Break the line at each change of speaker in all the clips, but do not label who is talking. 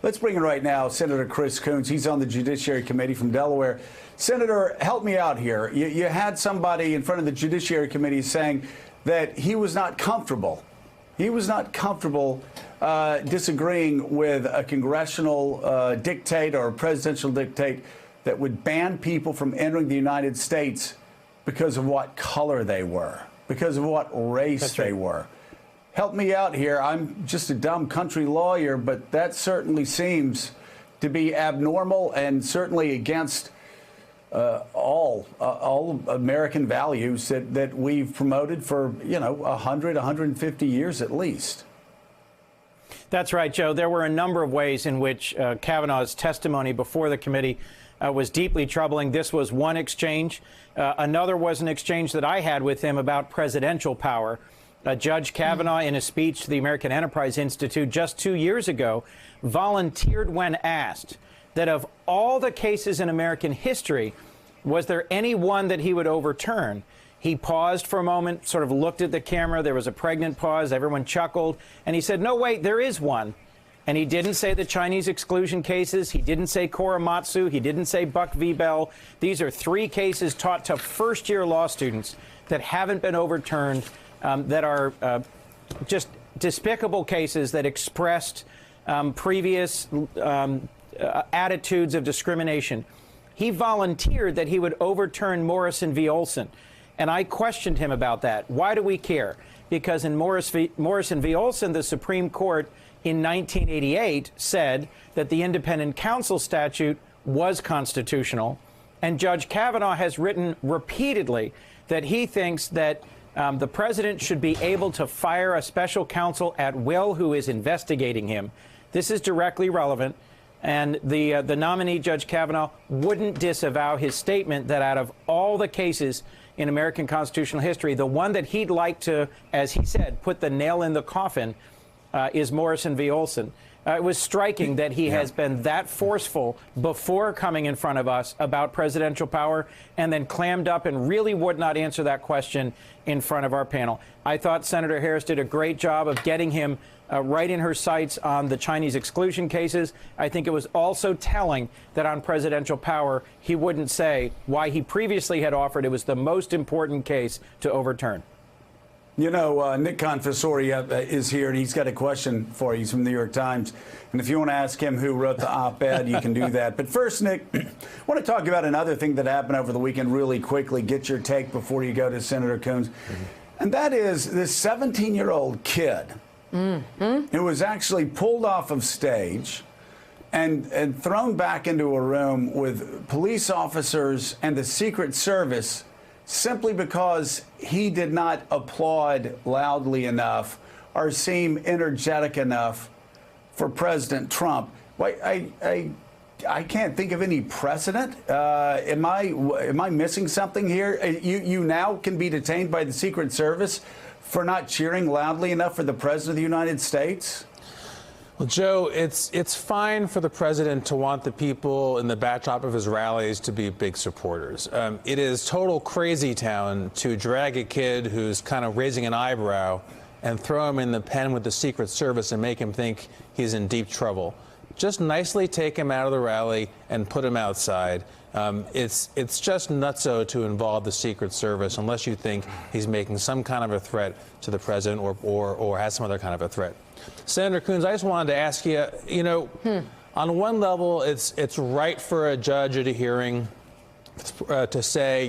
Let's bring in right now Senator Chris Coons. He's on the Judiciary Committee from Delaware. Senator, help me out here. You had somebody in front of the Judiciary Committee saying that he was not comfortable. He was not comfortable disagreeing with a congressional dictate or a presidential dictate that would ban people from entering the United States because of what color they were, because of what race they were. Help me out here. I'm just a dumb country lawyer, but that certainly seems to be abnormal and certainly against all American values that we've promoted for, 100, 150 years at least.
That's right, Joe. There were a number of ways in which Kavanaugh's testimony before the committee was deeply troubling. This was one exchange. Another was an exchange that I had with him about presidential power. Judge Kavanaugh, in a speech to the American Enterprise Institute just 2 years ago, volunteered when asked that of all the cases in American history, was there any one that he would overturn? He paused for a moment, sort of looked at the camera. There was a pregnant pause. Everyone chuckled. And he said, no, wait, there is one. And he didn't say the Chinese exclusion cases. He didn't say Korematsu. He didn't say Buck v. Bell. These are three cases taught to first-year law students that haven't been overturned, that are just despicable cases that expressed previous attitudes of discrimination. He volunteered that he would overturn Morrison v. Olson. And I questioned him about that. Why do we care? Because in Morrison v. Olson, the Supreme Court in 1988 said that the independent counsel statute was constitutional. And Judge Kavanaugh has written repeatedly that he thinks that the president should be able to fire a special counsel at will who is investigating him. This is directly relevant. And the nominee, Judge Kavanaugh, wouldn't disavow his statement that out of all the cases in American constitutional history, the one that he'd like to, as he said, put the nail in the coffin is Morrison v. Olson. It was striking that he has been that forceful before coming in front of us about presidential power and then clammed up and really would not answer that question in front of our panel. I thought Senator Harris did a great job of getting him right in her sights on the Chinese exclusion cases. I think it was also telling that on presidential power, he wouldn't say why he previously had offered it was the most important case to overturn.
You know, Nick Confessori is here, and he's got a question for you. He's from the New York Times. And if you want to ask him who wrote the op-ed, you can do that. But first, Nick, I want to talk about another thing that happened over the weekend really quickly. Get your take before you go to Senator Coons. And that is this 17-year-old kid who was actually pulled off of stage and thrown back into a room with police officers and the Secret Service simply because he did not applaud loudly enough or seem energetic enough for President Trump. I can't think of any precedent. Am I missing something here? You now can be detained by the Secret Service for not cheering loudly enough for the President of the United States?
Well, Joe, it's fine for the president to want the people in the backdrop of his rallies to be big supporters. It is total crazy town to drag a kid who's kind of raising an eyebrow and throw him in the pen with the Secret Service and make him think he's in deep trouble. Just nicely take him out of the rally and put him outside. It's just nutso to involve the Secret Service unless you think he's making some kind of a threat to the president or has some other kind of a threat. Senator Coons, I just wanted to ask you, on one level, it's right for a judge at a hearing to say,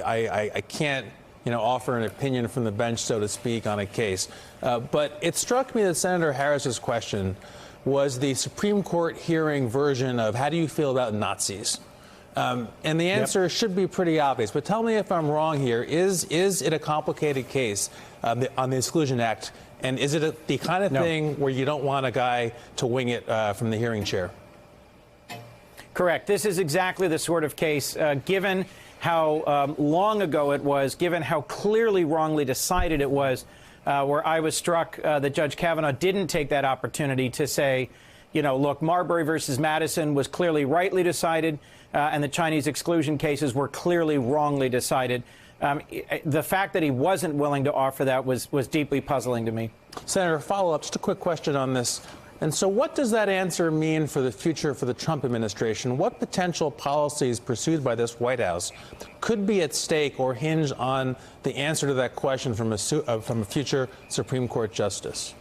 I can't, offer an opinion from the bench, so to speak, on a case. But it struck me that Senator Harris's question was the Supreme Court hearing version of how do you feel about Nazis? And the answer should be pretty obvious. But tell me if I'm wrong here. Is it a complicated case on the Exclusion Act? And is it the kind of thing where you don't want a guy to wing it from the hearing chair?
Correct. This is exactly the sort of case, given how long ago it was, given how clearly wrongly decided it was, where I was struck that Judge Kavanaugh didn't take that opportunity to say, look, Marbury versus Madison was clearly rightly decided, and the Chinese exclusion cases were clearly wrongly decided. The fact that he wasn't willing to offer that was deeply puzzling to me.
Senator, follow-up, just a quick question on this. And so what does that answer mean for the future for the Trump administration? What potential policies pursued by this White House could be at stake or hinge on the answer to that question from a future Supreme Court justice?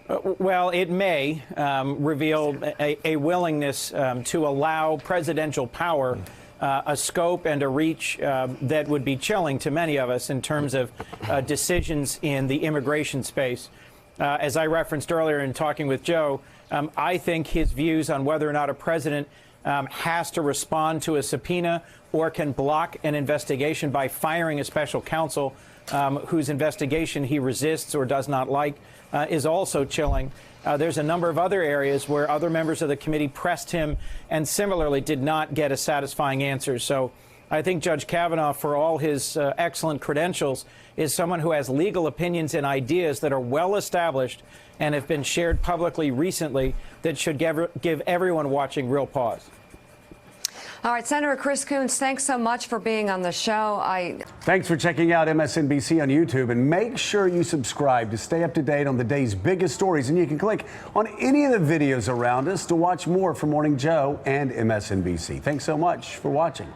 Well, it may reveal a willingness to allow presidential power a scope and a reach that would be chilling to many of us in terms of decisions in the immigration space. As I referenced earlier in talking with Joe, I think his views on whether or not a president has to respond to a subpoena or can block an investigation by firing a special counsel whose investigation he resists or does not like is also chilling. There's a number of other areas where other members of the committee pressed him and similarly did not get a satisfying answer. So I think Judge Kavanaugh, for all his excellent credentials, is someone who has legal opinions and ideas that are well established and have been shared publicly recently that should give everyone watching real pause.
All right, Senator Chris Coons, thanks so much for being on the show.
Thanks for checking out MSNBC on YouTube, and make sure you subscribe to stay up to date on the day's biggest stories. And you can click on any of the videos around us to watch more from Morning Joe and MSNBC. Thanks so much for watching.